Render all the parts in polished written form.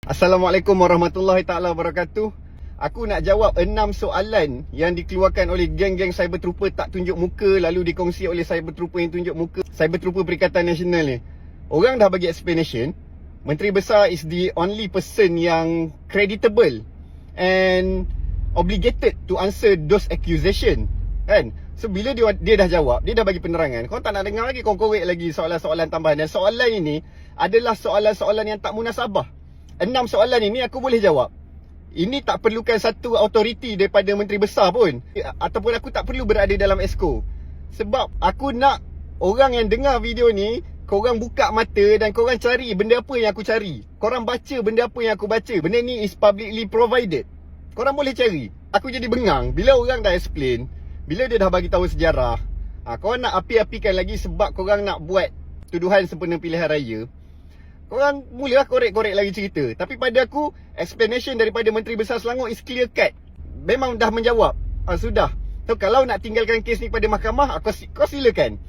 Assalamualaikum warahmatullahi taala wabarakatuh. Aku nak jawab 6 soalan yang dikeluarkan oleh geng-geng cyber trooper tak tunjuk muka, lalu dikongsi oleh cyber trooper yang tunjuk muka. Cyber trooper Perikatan Nasional ni, orang dah bagi explanation. Menteri Besar is the only person yang creditable and obligated to answer those accusation, kan? So bila dia dah jawab, dia dah bagi penerangan, kau tak nak dengar lagi, kau korek lagi soalan-soalan tambahan. Dan soalan ini adalah soalan-soalan yang tak munasabah. 6 soalan ini aku boleh jawab. Ini tak perlukan satu autoriti daripada Menteri Besar pun, ataupun aku tak perlu berada dalam EXCO. Sebab aku nak orang yang dengar video ni, korang buka mata dan korang cari benda apa yang aku cari. Korang baca benda apa yang aku baca. Benda ni is publicly provided. Korang boleh cari. Aku jadi bengang bila orang dah explain, bila dia dah bagi tahu sejarah. Korang nak api-apikan lagi sebab korang nak buat tuduhan sempena pilihan raya. Korang mulalah korek-korek lagi cerita. Tapi pada aku, explanation daripada Menteri Besar Selangor is clear cut. Memang dah menjawab. Sudah. So kalau nak tinggalkan kes ni pada mahkamah, kau silakan.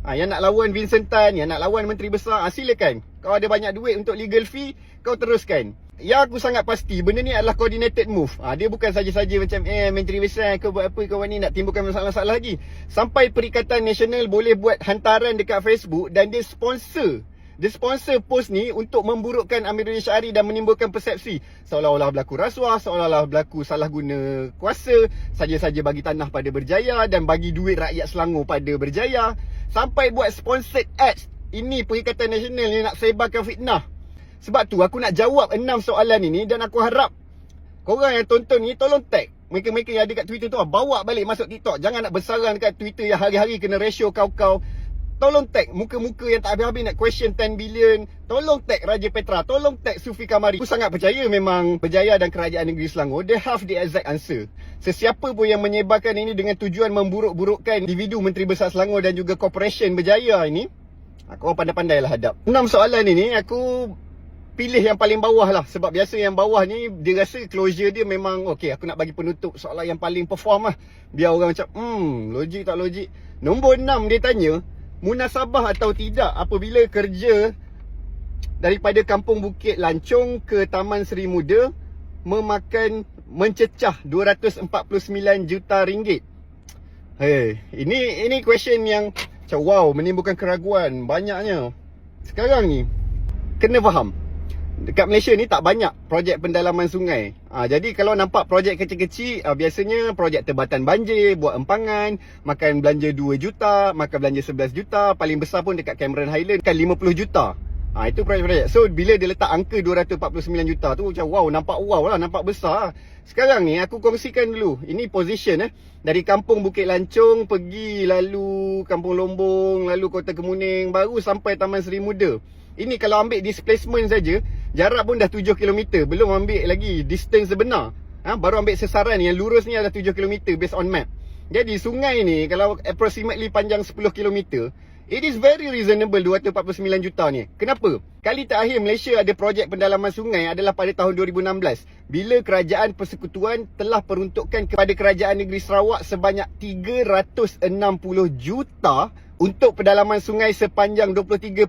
Yang nak lawan Vincent Tan, yang nak lawan Menteri Besar, silakan. Kau ada banyak duit untuk legal fee, kau teruskan. Yang aku sangat pasti, benda ni adalah coordinated move. Dia bukan saja-saja macam Menteri Besar kau buat apa, kau ni nak timbulkan masalah-masalah lagi. Sampai Perikatan Nasional boleh buat hantaran dekat Facebook dan dia sponsor post ni untuk memburukkan Amiruddin Syahri dan menimbulkan persepsi seolah-olah berlaku rasuah, seolah-olah berlaku salah guna kuasa, saja-saja bagi tanah pada Berjaya dan bagi duit rakyat Selangor pada Berjaya. Sampai buat sponsored ads. Ini Perikatan Nasional ni nak sebarkan fitnah. Sebab tu aku nak jawab 6 soalan ini dan aku harap korang yang tonton ni tolong tag mereka-mereka yang ada kat Twitter tu, bawa balik masuk TikTok. Jangan nak bersarang dekat Twitter yang hari-hari kena ratio kau-kau. Tolong tag muka-muka yang tak habis-habis nak question 10 billion. Tolong tag Raja Petra. Tolong tag Sufi Kamari. Aku sangat percaya memang Berjaya dan Kerajaan Negeri Selangor, they have the exact answer. Sesiapa pun yang menyebarkan ini dengan tujuan memburuk-burukkan individu Menteri Besar Selangor dan juga Corporation Berjaya ini, korang pandai-pandai lah hadap. 6 soalan ini aku pilih yang paling bawah lah. Sebab biasa yang bawah ni dia rasa closure dia memang okay, aku nak bagi penutup soalan yang paling perform lah. Biar orang macam logik tak logik. Nombor 6 dia tanya, munasabah atau tidak apabila kerja daripada Kampung Bukit Lancong ke Taman Seri Muda mencecah 249 juta ringgit. Ini question yang macam wow, menimbulkan keraguan banyaknya. Sekarang ni kena faham, dekat Malaysia ni tak banyak projek pendalaman sungai. Jadi kalau nampak projek kecil-kecil, biasanya projek tebatan banjir, buat empangan, makan belanja 2 juta, makan belanja 11 juta. Paling besar pun dekat Cameron Highland kan 50 juta. Itu projek-projek. So bila dia letak angka 249 juta tu macam wow lah, nampak besar. Sekarang ni aku kongsikan dulu. Ini position dari Kampung Bukit Lancong pergi, lalu Kampung Lombong, lalu Kota Kemuning, baru sampai Taman Seri Muda. Ini kalau ambil displacement saja, jarak pun dah 7 km. Belum ambil lagi distance sebenar. Baru ambil sesaran yang lurus ni adalah 7 km based on map. Jadi sungai ni kalau approximately panjang 10 km, it is very reasonable 249 juta ni. Kenapa? Kali terakhir Malaysia ada projek pendalaman sungai adalah pada tahun 2016. Bila Kerajaan Persekutuan telah peruntukkan kepada Kerajaan Negeri Sarawak sebanyak 360 juta untuk pendalaman sungai sepanjang 23.4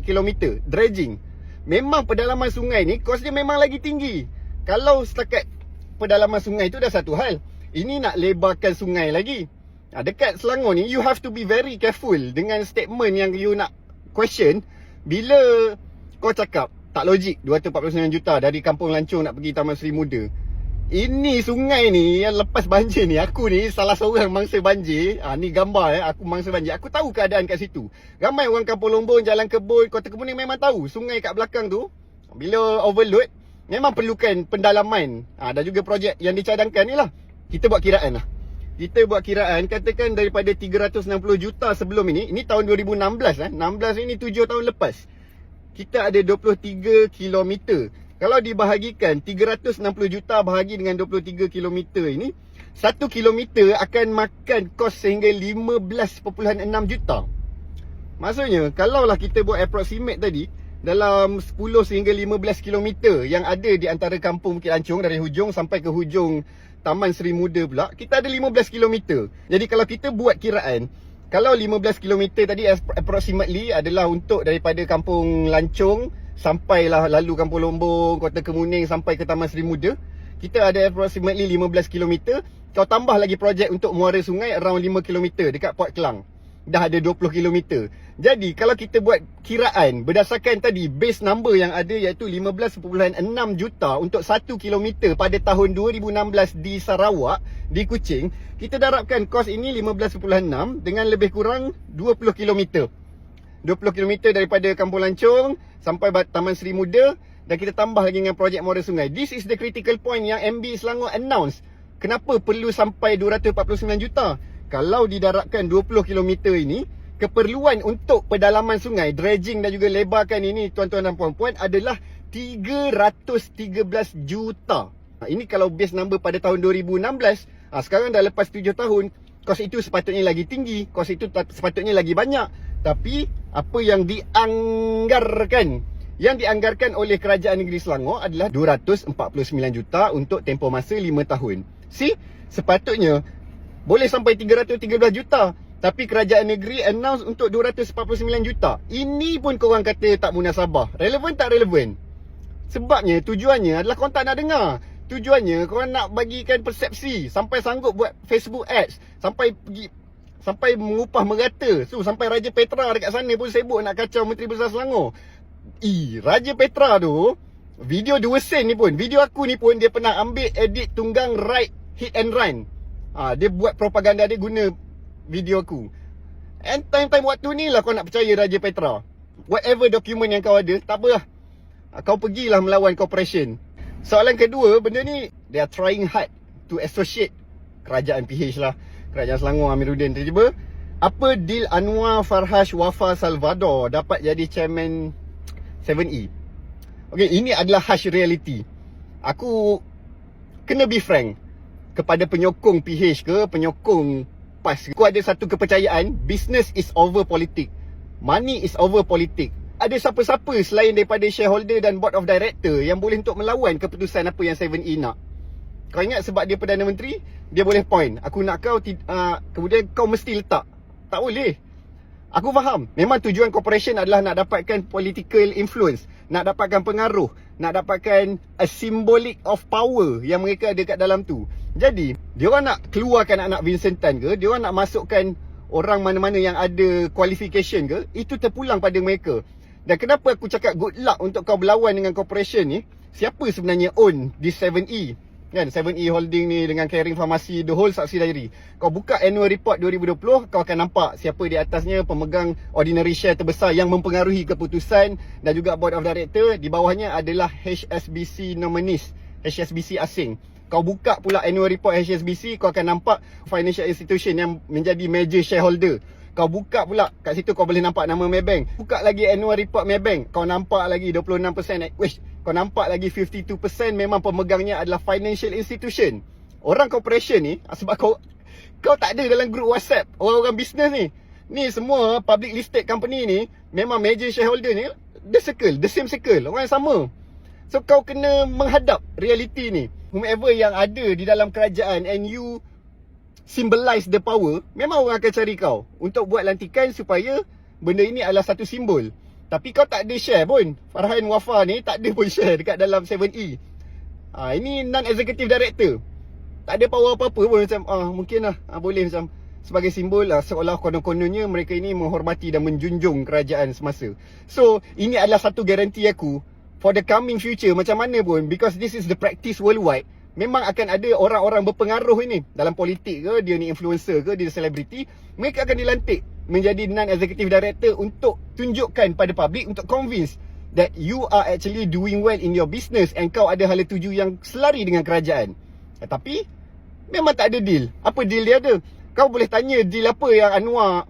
km dredging. Memang pendalaman sungai ni kos dia memang lagi tinggi. Kalau setakat pendalaman sungai tu dah satu hal, ini nak lebarkan sungai lagi. Dekat Selangor ni you have to be very careful dengan statement yang you nak question. Bila kau cakap tak logik 249 juta dari Kampung Lancong nak pergi Taman Seri Muda. Ini sungai ni yang lepas banjir ni, aku ni salah seorang mangsa banjir. Ni gambar aku mangsa banjir. Aku tahu keadaan kat situ. Ramai orang Kampung Lombong, Jalan Kebun, Kota Kemuning memang tahu sungai kat belakang tu bila overload memang perlukan pendalaman. Dan juga projek yang dicadangkan ni lah. Kita buat kiraan lah. Kita buat kiraan, katakan daripada 360 juta sebelum ini tahun 2016 16 ini 7 tahun lepas. Kita ada 23 km. Kalau dibahagikan 360 juta bahagi dengan 23 km ini, 1 km akan makan kos sehingga 15.6 juta. Maksudnya kalaulah kita buat approximate tadi, dalam 10 sehingga 15 km yang ada di antara Kampung Bukit Lancong dari hujung sampai ke hujung Taman Seri Muda pula, kita ada 15 km. Jadi kalau kita buat kiraan, kalau 15 km tadi approximately adalah untuk daripada Kampung Lancong sampailah lalu Kampung Lombong, Kota Kemuning sampai ke Taman Seri Muda. Kita ada approximately 15 km. Kau tambah lagi projek untuk muara sungai around 5 km dekat Port Klang. Dah ada 20 km. Jadi kalau kita buat kiraan berdasarkan tadi base number yang ada iaitu 15.6 juta untuk 1 km pada tahun 2016 di Sarawak, di Kuching, kita darabkan kos ini 15.6 dengan lebih kurang 20 km. 20 km daripada Kampung Lancong sampai Taman Seri Muda, dan kita tambah lagi dengan projek muara sungai. This is the critical point yang MB Selangor announce. Kenapa perlu sampai 249 juta? Kalau didarabkan 20 km ini, keperluan untuk pedalaman sungai, dredging dan juga lebarkan ini, tuan-tuan dan puan-puan, adalah 313 juta. Ini kalau base number pada tahun 2016. Sekarang dah lepas 7 tahun, kos itu sepatutnya lagi tinggi, kos itu sepatutnya lagi banyak. Tapi apa yang dianggarkan? Yang dianggarkan oleh Kerajaan Negeri Selangor adalah 249 juta untuk tempoh masa 5 tahun. Sepatutnya boleh sampai 313 juta. Tapi Kerajaan Negeri announce untuk 249 juta. Ini pun korang kata tak munasabah. Relevan tak relevan? Sebabnya tujuannya adalah korang tak nak dengar. Tujuannya korang nak bagikan persepsi. Sampai sanggup buat Facebook ads. Sampai mengupah merata. Sampai Raja Petra dekat sana pun sibuk nak kacau Menteri Besar Selangor. Raja Petra tu, video 2 sen ni pun, video aku ni pun dia pernah ambil edit tunggang ride hit and run. Dia buat propaganda, dia guna video aku. And time-time waktu ni lah kau nak percaya Raja Petra. Whatever dokumen yang kau ada, tak apa lah. Kau pergilah melawan corporation. Soalan kedua, benda ni they are trying hard to associate kerajaan PH lah, Kerajaan Selangor, Amiruddin tiba-tiba. Apa deal Anwar Farhas Wafa Salvador dapat jadi chairman 7E? Okay, ini adalah harsh reality. Aku kena be frank kepada penyokong PH ke, penyokong PAS. Aku ada satu kepercayaan, business is over politik. Money is over politik. Ada siapa-siapa selain daripada shareholder dan board of director yang boleh untuk melawan keputusan apa yang 7E nak? Kau ingat sebab dia Perdana Menteri, dia boleh point, aku nak kau, kemudian kau mesti letak. Tak boleh. Aku faham, memang tujuan corporation adalah nak dapatkan political influence, nak dapatkan pengaruh, nak dapatkan a symbolic of power yang mereka ada kat dalam tu. Jadi, diorang nak keluarkan anak Vincent Tan ke, diorang nak masukkan orang mana-mana yang ada qualification ke, itu terpulang pada mereka. Dan kenapa aku cakap good luck untuk kau berlawan dengan corporation ni? Siapa sebenarnya own di 7E? Kan, 7E Holding ni dengan Caring Pharmacy, the whole subsidiary. Kau buka annual report 2020, kau akan nampak siapa di atasnya pemegang ordinary share terbesar yang mempengaruhi keputusan, dan juga board of director. Di bawahnya adalah HSBC nominees, HSBC asing. Kau buka pula annual report HSBC, kau akan nampak financial institution yang menjadi major shareholder. Kau buka pula, kat situ kau boleh nampak nama Maybank. Buka lagi annual report Maybank, kau nampak lagi 26%. Kau nampak lagi 52% memang pemegangnya adalah financial institution. Orang corporation ni, sebab kau tak ada dalam group WhatsApp orang-orang bisnes ni. Ni semua public listed company ni, memang major shareholder ni, the same circle, orang yang sama. So kau kena menghadap reality ni. Whomever yang ada di dalam kerajaan and you symbolize the power, memang orang akan cari kau untuk buat lantikan supaya benda ini adalah satu simbol. Tapi kau tak ada share pun. Farhan Wafa ni tak ada pun share dekat dalam 7E. Ini non-executive director. Tak ada power apa-apa pun. Macam mungkin lah boleh macam sebagai simbol lah, seolah konon-kononnya mereka ini menghormati dan menjunjung kerajaan semasa. So ini adalah satu garanti aku for the coming future macam mana pun, because this is the practice worldwide. Memang akan ada orang-orang berpengaruh ini dalam politik ke, dia ni influencer ke, dia selebriti, mereka akan dilantik menjadi non-executive director untuk tunjukkan pada public, untuk convince that you are actually doing well in your business and kau ada hala tuju yang selari dengan kerajaan. Tapi memang tak ada deal. Apa deal dia ada? Kau boleh tanya deal apa yang Anwar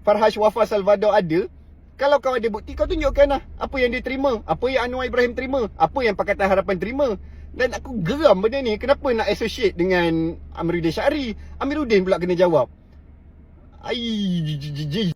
Farhas Wafa Salvador ada. Kalau kau ada bukti, kau tunjukkan lah apa yang dia terima, apa yang Anwar Ibrahim terima, apa yang Pakatan Harapan terima. Dan aku geram benda ni. Kenapa nak associate dengan Amiruddin Syahri? Amiruddin pula kena jawab.